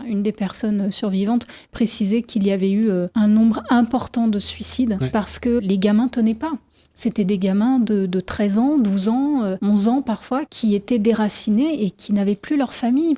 une des personnes survivantes, précisait qu'il y avait eu un nombre important de suicides parce que les gamins tenaient pas. C'était des gamins de 13 ans, 12 ans, 11 ans parfois, qui étaient déracinés et qui n'avaient plus leur famille.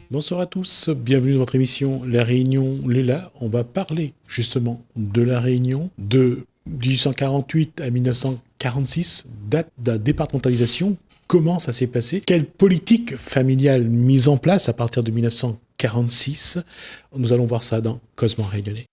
Bonsoir à tous, bienvenue dans votre émission La Réunion Léla. On va parler justement de la Réunion de 1848 à 1946, date de la départementalisation. Comment ça s'est passé? Quelle politique familiale mise en place à partir de 1946? Nous allons voir ça dans Cosmo Réunionnais.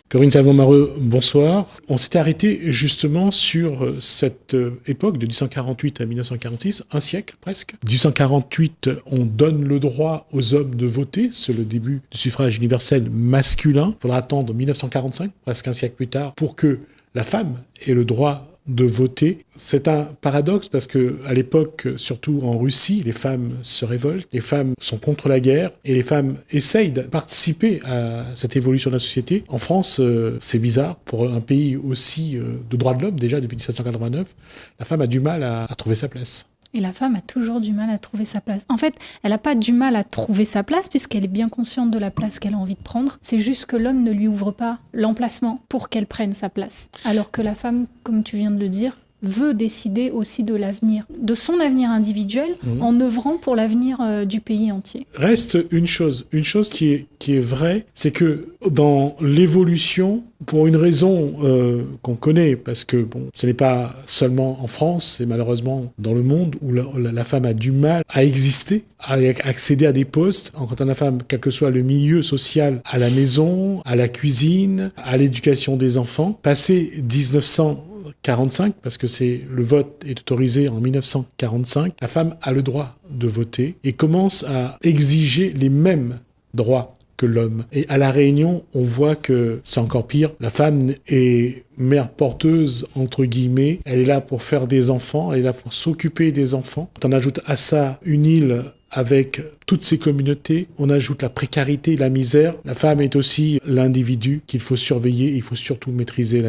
Corinne Savon-Mareux, bonsoir. On s'était arrêté justement sur cette époque de 1848 à 1946, un siècle presque. 1848, on donne le droit aux hommes de voter, c'est le début du suffrage universel masculin. Il faudra attendre 1945, presque un siècle plus tard, pour que la femme ait le droit de voter. C'est un paradoxe parce que à l'époque, surtout en Russie, les femmes se révoltent, les femmes sont contre la guerre et les femmes essayent de participer à cette évolution de la société. En France, c'est bizarre pour un pays aussi de droits de l'homme déjà depuis 1789, la femme a du mal à trouver sa place. Et la femme a toujours du mal à trouver sa place. En fait, elle n'a pas du mal à trouver sa place puisqu'elle est bien consciente de la place qu'elle a envie de prendre. C'est juste que l'homme ne lui ouvre pas l'emplacement pour qu'elle prenne sa place. Alors que la femme, comme tu viens de le dire, veut décider aussi de l'avenir, de son avenir individuel, en œuvrant pour l'avenir du pays entier. Reste une chose qui est vraie, c'est que dans l'évolution, pour une raison qu'on connaît, parce que bon, ce n'est pas seulement en France, c'est malheureusement dans le monde où la femme a du mal à exister, à accéder à des postes. Quand on a femme, quel que soit le milieu social, à la maison, à la cuisine, à l'éducation des enfants, passé 1945, parce que le vote est autorisé en 1945, la femme a le droit de voter et commence à exiger les mêmes droits que l'homme. Et à La Réunion, on voit que c'est encore pire. La femme est mère porteuse, entre guillemets. Elle est là pour faire des enfants, elle est là pour s'occuper des enfants. Quand on ajoute à ça une île avec toutes ces communautés, on ajoute la précarité, la misère. La femme est aussi l'individu qu'il faut surveiller, il faut surtout maîtriser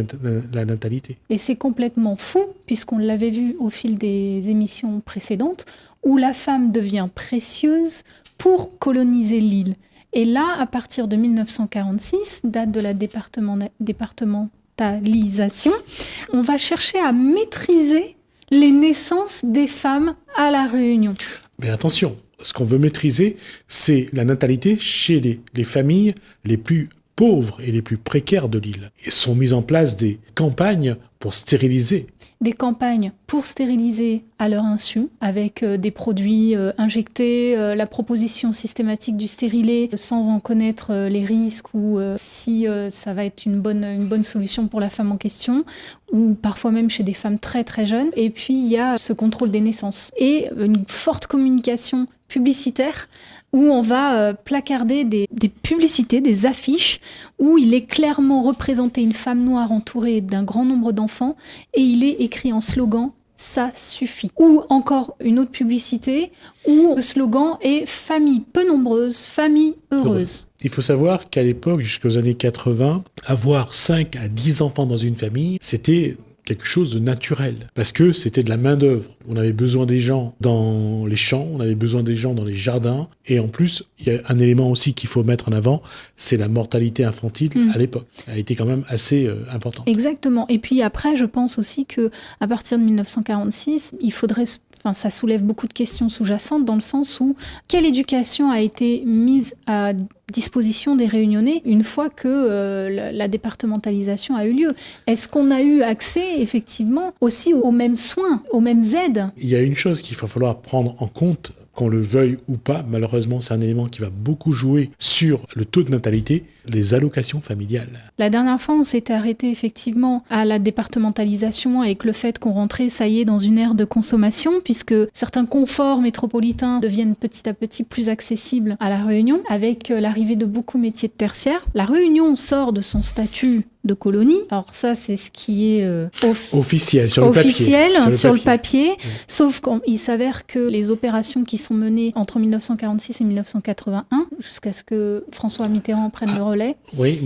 la natalité. Et c'est complètement fou, puisqu'on l'avait vu au fil des émissions précédentes, où la femme devient précieuse pour coloniser l'île. Et là, à partir de 1946, date de la départementalisation, on va chercher à maîtriser les naissances des femmes à La Réunion. Mais attention, ce qu'on veut maîtriser, c'est la natalité chez les familles les plus pauvres et les plus précaires de l'île. Et sont mises en place des campagnes pour stériliser. Des campagnes pour stériliser à leur insu, avec des produits injectés, la proposition systématique du stérilet sans en connaître les risques ou si ça va être une bonne solution pour la femme en question, ou parfois même chez des femmes très très jeunes. Et puis il y a ce contrôle des naissances et une forte communication publicitaire où on va placarder des publicités, des affiches, où il est clairement représenté une femme noire entourée d'un grand nombre d'enfants, et il est écrit en slogan « ça suffit ». Ou encore une autre publicité, où le slogan est « famille peu nombreuse, famille heureuse ». Il faut savoir qu'à l'époque, jusqu'aux années 80, avoir 5 à 10 enfants dans une famille, c'était quelque chose de naturel, parce que c'était de la main-d'œuvre. On avait besoin des gens dans les champs, on avait besoin des gens dans les jardins, et en plus, il y a un élément aussi qu'il faut mettre en avant, c'est la mortalité infantile à l'époque. Elle a été quand même assez importante. Exactement. Et puis après, je pense aussi que à partir de 1946, il faudrait... ça soulève beaucoup de questions sous-jacentes dans le sens où quelle éducation a été mise à disposition des Réunionnais une fois que la départementalisation a eu lieu. Est-ce qu'on a eu accès effectivement aussi aux mêmes soins, aux mêmes aides ? Il y a une chose qu'il va falloir prendre en compte qu'on le veuille ou pas, malheureusement, c'est un élément qui va beaucoup jouer sur le taux de natalité, les allocations familiales. La dernière fois, on s'était arrêté effectivement à la départementalisation avec le fait qu'on rentrait, ça y est, dans une ère de consommation, puisque certains conforts métropolitains deviennent petit à petit plus accessibles à La Réunion, avec l'arrivée de beaucoup de métiers de tertiaire. La Réunion sort de son statut de colonie. Alors ça, c'est ce qui est officiel, sur le papier. Sauf qu'il s'avère que les opérations qui sont menées entre 1946 et 1981, jusqu'à ce que François Mitterrand prenne le relais. Oui,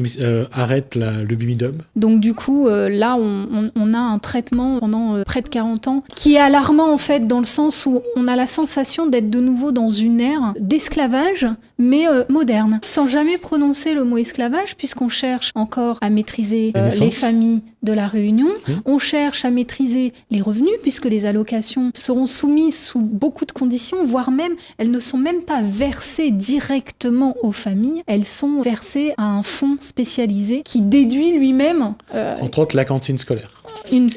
arrête le bimidum. Donc du coup, là, on a un traitement pendant près de 40 ans qui est alarmant en fait, dans le sens où on a la sensation d'être de nouveau dans une ère d'esclavage, mais moderne. Sans jamais prononcer le mot esclavage, puisqu'on cherche encore à maîtriser les familles de La Réunion. On cherche à maîtriser les revenus, puisque les allocations seront soumises sous beaucoup de conditions, voire même, elles ne sont même pas versées directement aux familles, elles sont versées à un fonds spécialisé qui déduit lui-même... entre autres, la cantine scolaire.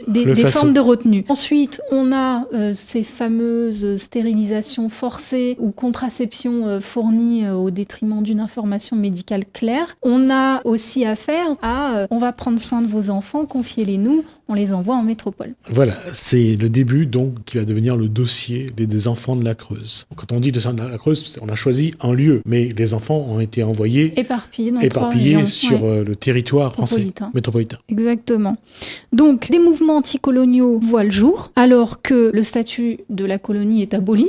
Des formes de retenue. Ensuite, on a ces fameuses stérilisations forcées ou contraceptions fournies au détriment d'une information médicale claire. On a aussi affaire à on va prendre soin de vos enfants, confiez-les nous, on les envoie en métropole. Voilà, c'est le début donc qui va devenir le dossier des enfants de la Creuse. Quand on dit des enfants de la Creuse, on a choisi un lieu, mais les enfants ont été envoyés éparpillés sur le territoire français métropolitain. Exactement. Donc, des mouvements anticoloniaux voient le jour, alors que le statut de la colonie est aboli.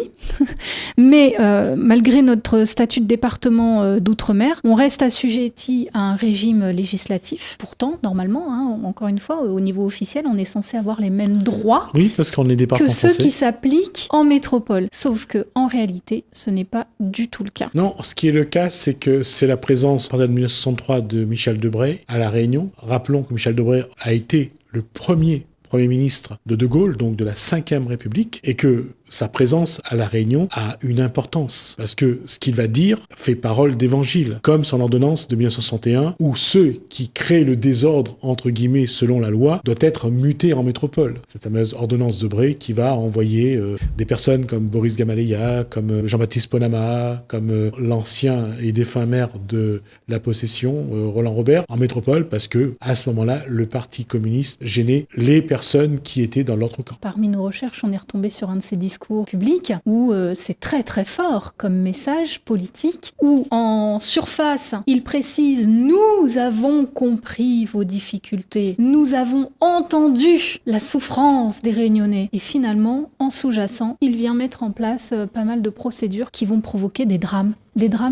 Mais malgré notre statut de département d'outre-mer, on reste assujetti à un régime législatif. Pourtant, normalement, encore une fois, au niveau officiel, on est censé avoir les mêmes droits parce qu'on est département que ceux français. qui s'appliquent en métropole. Sauf que, en réalité, ce n'est pas du tout le cas. Non, ce qui est le cas, c'est que c'est la présence, à partir de 1963, de Michel Debré à La Réunion. Rappelons que Michel Debré a été le premier ministre de Gaulle, donc de la Ve République, et que sa présence à La Réunion a une importance, parce que ce qu'il va dire fait parole d'évangile, comme son ordonnance de 1961, où ceux qui créent le désordre, entre guillemets, selon la loi, doit être muté en métropole. Cette fameuse ordonnance de Bray qui va envoyer des personnes comme Boris Gamaleya, comme Jean-Baptiste Ponama, comme l'ancien et défunt maire de la Possession, Roland Robert, en métropole, parce que à ce moment-là, le Parti communiste gênait les personnes qui étaient dans l'autre camp. Parmi nos recherches, on est retombé sur un de ces discours public où c'est très très fort comme message politique, où en surface il précise: nous avons compris vos difficultés, nous avons entendu la souffrance des Réunionnais, et finalement en sous-jacent il vient mettre en place pas mal de procédures qui vont provoquer des drames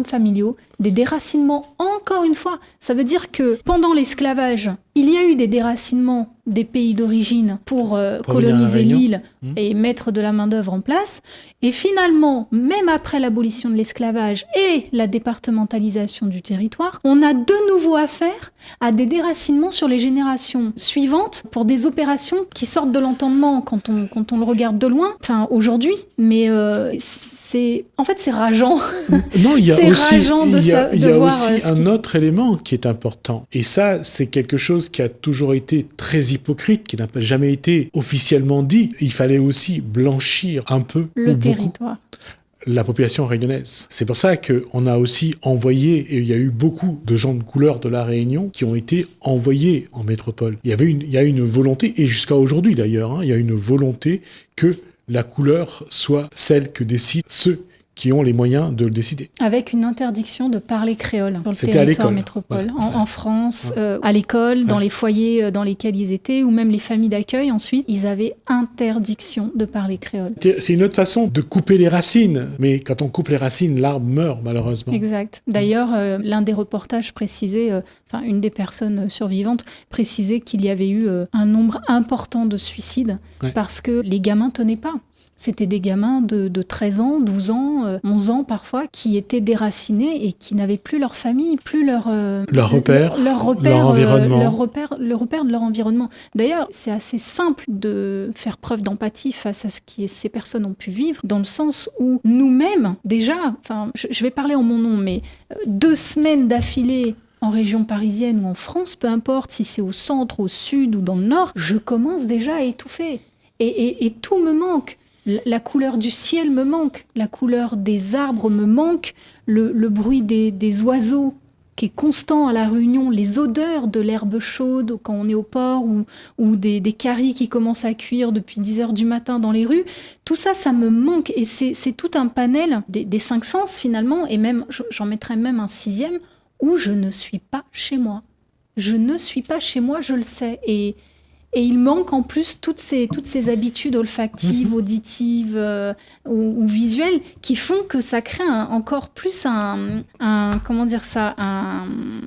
familiaux, des déracinements. Encore une fois, ça veut dire que pendant l'esclavage, il y a eu des déracinements des pays d'origine pour coloniser l'île et mettre de la main-d'œuvre en place. Et finalement, même après l'abolition de l'esclavage et la départementalisation du territoire, on a de nouveau affaire à des déracinements sur les générations suivantes pour des opérations qui sortent de l'entendement quand on le regarde de loin, enfin aujourd'hui, mais c'est rageant. Non, il y a aussi, voir un autre élément qui est important. Et ça, c'est quelque chose qui a toujours été très hypocrite, qui n'a jamais été officiellement dit. Il fallait aussi blanchir un peu le territoire. La population réunionnaise. C'est pour ça qu'on a aussi envoyé, et il y a eu beaucoup de gens de couleur de La Réunion qui ont été envoyés en métropole. Il y a une volonté, et jusqu'à aujourd'hui d'ailleurs, il y a une volonté que la couleur soit celle que décident ceux qui ont les moyens de le décider. Avec une interdiction de parler créole sur le territoire métropole. Voilà. En France, à l'école, dans les foyers dans lesquels ils étaient, ou même les familles d'accueil, ensuite, ils avaient interdiction de parler créole. C'est une autre façon de couper les racines, mais quand on coupe les racines, l'arbre meurt malheureusement. Exact. D'ailleurs, l'un des reportages précisait, une des personnes survivantes précisait qu'il y avait eu un nombre important de suicides parce que les gamins tenaient pas. C'était des gamins de 13 ans, 12 ans, 11 ans parfois, qui étaient déracinés et qui n'avaient plus leur famille, plus leur repère, leur environnement. Le repère de leur environnement. D'ailleurs, c'est assez simple de faire preuve d'empathie face à ce que ces personnes ont pu vivre, dans le sens où nous-mêmes, déjà, je vais parler en mon nom, mais 2 semaines d'affilée en région parisienne ou en France, peu importe si c'est au centre, au sud ou dans le nord, je commence déjà à étouffer. Et tout me manque. La couleur du ciel me manque, la couleur des arbres me manque, le bruit des oiseaux qui est constant à La Réunion, les odeurs de l'herbe chaude quand on est au port ou des caries qui commencent à cuire depuis 10 heures du matin dans les rues. Tout ça, ça me manque et c'est tout un panel des 5 sens finalement, et même, j'en mettrais même un 6e, où je ne suis pas chez moi. Je ne suis pas chez moi, je le sais. Et il manque en plus toutes ces habitudes olfactives, auditives ou visuelles qui font que ça crée encore plus un cafard.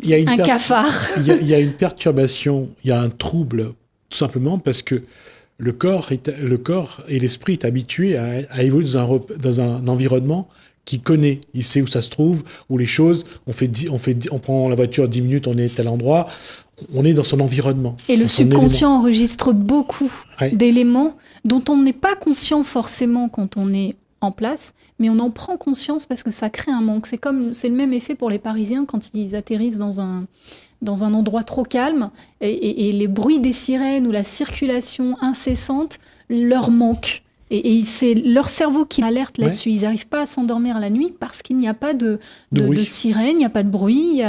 Il y a une perturbation, il y a un trouble, tout simplement parce que le corps et l'esprit est habitué à évoluer dans un environnement qui connaît, il sait où ça se trouve, où les choses, on prend la voiture 10 minutes, on est à tel endroit, on est dans son environnement. Et le subconscient enregistre beaucoup d'éléments dont on n'est pas conscient forcément quand on est en place, mais on en prend conscience parce que ça crée un manque. C'est le même effet pour les Parisiens quand ils atterrissent dans un endroit trop calme et les bruits des sirènes ou la circulation incessante leur manquent. Et c'est leur cerveau qui alerte là-dessus. Ils n'arrivent pas à s'endormir la nuit parce qu'il n'y a pas de sirène, il n'y a pas de bruit.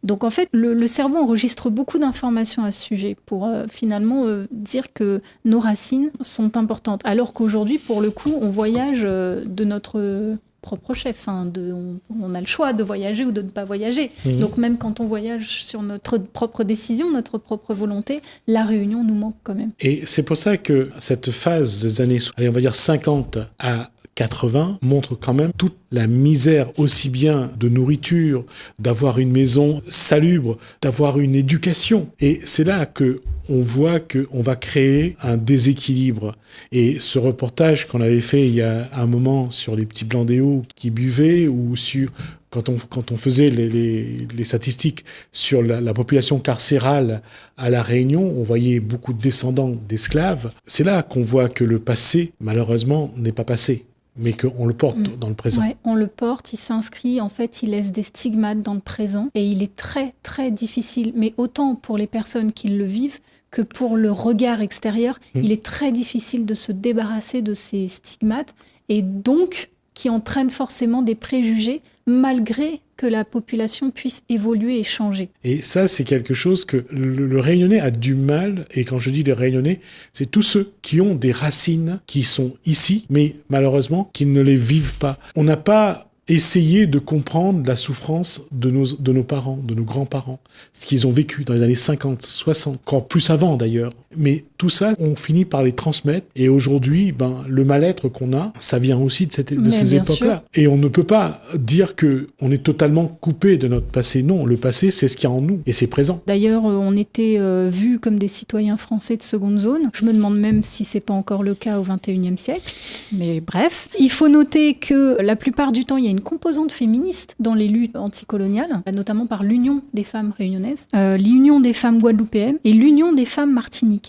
Donc en fait, le cerveau enregistre beaucoup d'informations à ce sujet pour finalement dire que nos racines sont importantes. Alors qu'aujourd'hui, pour le coup, on voyage de notre propre chef. On a le choix de voyager ou de ne pas voyager. Donc même quand on voyage sur notre propre décision, notre propre volonté, la Réunion nous manque quand même. Et c'est pour ça que cette phase des années, on va dire 50 à 80, montre quand même toute la misère, aussi bien de nourriture, d'avoir une maison salubre, d'avoir une éducation. Et c'est là que on voit qu'on va créer un déséquilibre. Et ce reportage qu'on avait fait il y a un moment sur les petits Blandéos qui buvaient, ou sur quand on faisait les statistiques sur la population carcérale à La Réunion, on voyait beaucoup de descendants d'esclaves. C'est là qu'on voit que le passé, malheureusement, n'est pas passé, mais qu'on le porte dans le présent. Ouais, on le porte, il s'inscrit, en fait, il laisse des stigmates dans le présent, et il est très, très difficile, mais autant pour les personnes qui le vivent que pour le regard extérieur, il est très difficile de se débarrasser de ces stigmates, et donc qui entraînent forcément des préjugés, malgré que la population puisse évoluer et changer. Et ça, c'est quelque chose que le Réunionnais a du mal, et quand je dis les Réunionnais, c'est tous ceux qui ont des racines qui sont ici, mais malheureusement, qui ne les vivent pas. On n'a pas essayé de comprendre la souffrance de nos parents, de nos grands-parents, ce qu'ils ont vécu dans les années 50, 60, encore plus avant d'ailleurs. Mais tout ça, on finit par les transmettre. Et aujourd'hui, le mal-être qu'on a, ça vient aussi de ces époques-là. Sûr. Et on ne peut pas dire que on est totalement coupé de notre passé. Non, le passé, c'est ce qu'il y a en nous et c'est présent. D'ailleurs, on était vus comme des citoyens français de seconde zone. Je me demande même si c'est pas encore le cas au XXIe siècle. Mais bref, il faut noter que la plupart du temps, il y a une composante féministe dans les luttes anticoloniales, notamment par l'Union des femmes réunionnaises, l'Union des femmes guadeloupéennes et l'Union des femmes martiniquaises,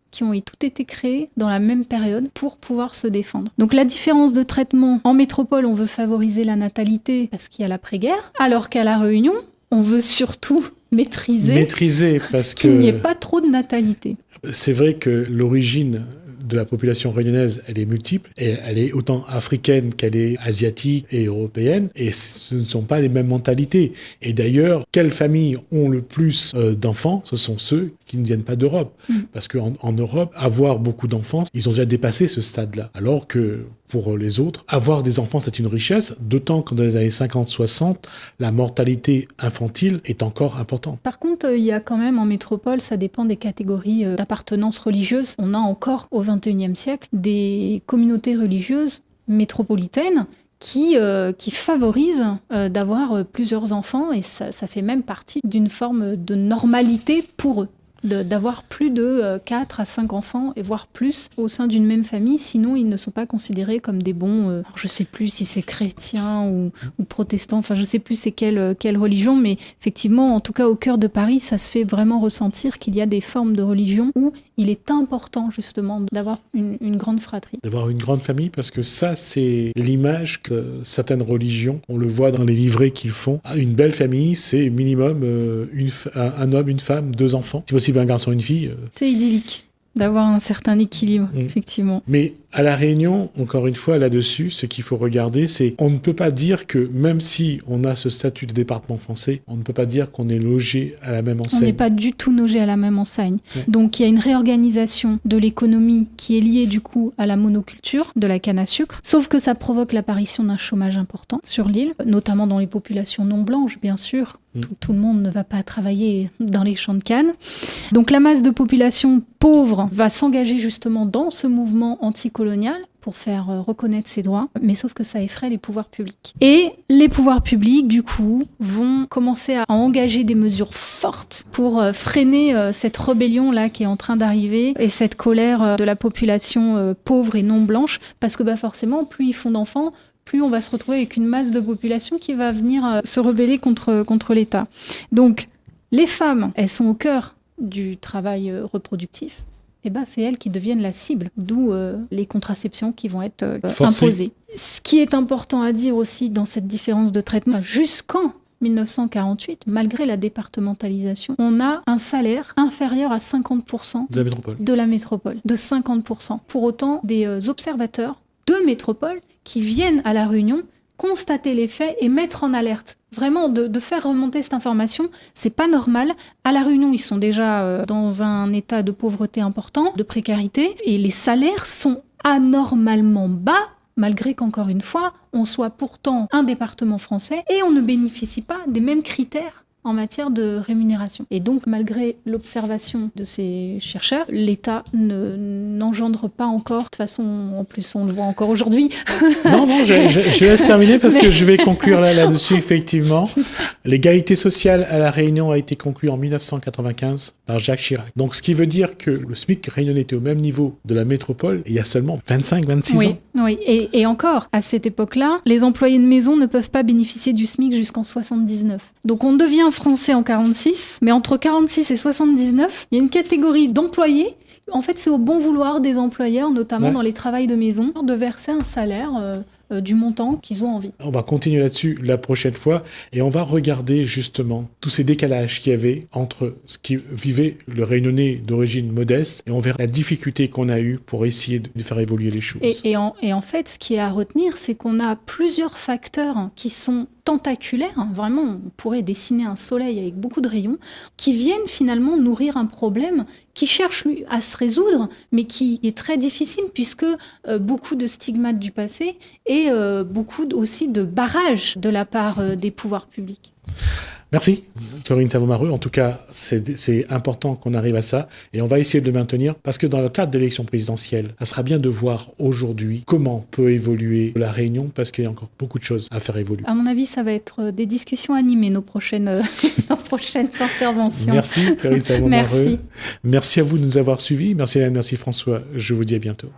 qui ont toutes été créées dans la même période pour pouvoir se défendre. Donc la différence de traitement, en métropole, on veut favoriser la natalité parce qu'il y a l'après-guerre, alors qu'à La Réunion, on veut surtout maîtriser parce qu'il n'y ait pas trop de natalité. C'est vrai que l'origine de la population réunionnaise, elle est multiple, et elle est autant africaine qu'elle est asiatique et européenne, et ce ne sont pas les mêmes mentalités. Et d'ailleurs, quelles familles ont le plus d'enfants? Ce sont ceux qui ne viennent pas d'Europe. Parce qu'en Europe, avoir beaucoup d'enfants, ils ont déjà dépassé ce stade-là. Alors que pour les autres, avoir des enfants, c'est une richesse, d'autant que dans les années 50-60, la mortalité infantile est encore importante. Par contre, il y a quand même en métropole, ça dépend des catégories d'appartenance religieuse. On a encore au XXIe siècle des communautés religieuses métropolitaines qui favorisent d'avoir plusieurs enfants, et ça fait même partie d'une forme de normalité pour eux. D'avoir plus de 4 à 5 enfants, et voire plus, au sein d'une même famille, sinon ils ne sont pas considérés comme des bons... alors je ne sais plus si c'est chrétien ou protestant, enfin je ne sais plus c'est quelle religion, mais effectivement, en tout cas au cœur de Paris, ça se fait vraiment ressentir qu'il y a des formes de religion où il est important justement d'avoir une grande fratrie. D'avoir une grande famille, parce que ça, c'est l'image que certaines religions, on le voit dans les livrets qu'ils font. Une belle famille, c'est minimum un homme, une femme, 2 enfants. Si possible, un garçon, une fille. C'est idyllique. d'avoir un certain équilibre, effectivement. Mais à La Réunion, encore une fois, là-dessus, ce qu'il faut regarder, c'est on ne peut pas dire que même si on a ce statut de département français, on ne peut pas dire qu'on est logé à la même enseigne. On n'est pas du tout logé à la même enseigne. Ouais. Donc il y a une réorganisation de l'économie qui est liée du coup à la monoculture de la canne à sucre, sauf que ça provoque l'apparition d'un chômage important sur l'île, notamment dans les populations non blanches, bien sûr. Tout le monde ne va pas travailler dans les champs de canne. Donc la masse de population pauvre va s'engager justement dans ce mouvement anticolonial pour faire reconnaître ses droits, mais sauf que ça effraie les pouvoirs publics. Et les pouvoirs publics, du coup, vont commencer à engager des mesures fortes pour freiner cette rébellion-là qui est en train d'arriver et cette colère de la population pauvre et non blanche, parce que forcément, plus ils font d'enfants, plus on va se retrouver avec une masse de population qui va venir se rebeller contre l'État. Donc, les femmes, elles sont au cœur du travail reproductif. Et c'est elles qui deviennent la cible, d'où les contraceptions qui vont être imposées. Ce qui est important à dire aussi dans cette différence de traitement, jusqu'en 1948, malgré la départementalisation, on a un salaire inférieur à 50% de la métropole, de 50%. Pour autant, des observateurs de métropole qui viennent à La Réunion constater les faits et mettre en alerte. Vraiment, de faire remonter cette information, c'est pas normal. À La Réunion, ils sont déjà dans un état de pauvreté important, de précarité, et les salaires sont anormalement bas, malgré qu'encore une fois, on soit pourtant un département français et on ne bénéficie pas des mêmes critères en matière de rémunération. Et donc, malgré l'observation de ces chercheurs, l'État n'engendre pas encore, de toute façon, en plus on le voit encore aujourd'hui. Non, je laisse terminer parce que je vais conclure là-dessus, effectivement. L'égalité sociale à La Réunion a été conclue en 1995 par Jacques Chirac. Donc, ce qui veut dire que le SMIC réunionnais était au même niveau de la métropole il y a seulement 25-26 ans. Oui, et encore, à cette époque-là, les employés de maison ne peuvent pas bénéficier du SMIC jusqu'en 79. Donc, on devient français en 46, mais entre 46 et 79, il y a une catégorie d'employés. En fait, c'est au bon vouloir des employeurs, notamment dans les travails de maison, de verser un salaire du montant qu'ils ont envie. On va continuer là-dessus la prochaine fois et on va regarder justement tous ces décalages qu'il y avait entre ce qui vivait le Réunionnais d'origine modeste et on verra la difficulté qu'on a eue pour essayer de faire évoluer les choses. Et en fait, ce qui est à retenir, c'est qu'on a plusieurs facteurs qui sont tentaculaires, vraiment on pourrait dessiner un soleil avec beaucoup de rayons, qui viennent finalement nourrir un problème qui cherche à se résoudre, mais qui est très difficile puisque beaucoup de stigmates du passé et beaucoup aussi de barrages de la part des pouvoirs publics. Merci Corinne Savomareux. En tout cas, c'est important qu'on arrive à ça et on va essayer de le maintenir parce que dans le cadre de l'élection présidentielle, ça sera bien de voir aujourd'hui comment peut évoluer la Réunion parce qu'il y a encore beaucoup de choses à faire évoluer. À mon avis, ça va être des discussions animées, nos prochaines interventions. Merci Corinne Savomareux. Merci. Merci à vous de nous avoir suivis. Merci Hélène, merci François. Je vous dis à bientôt.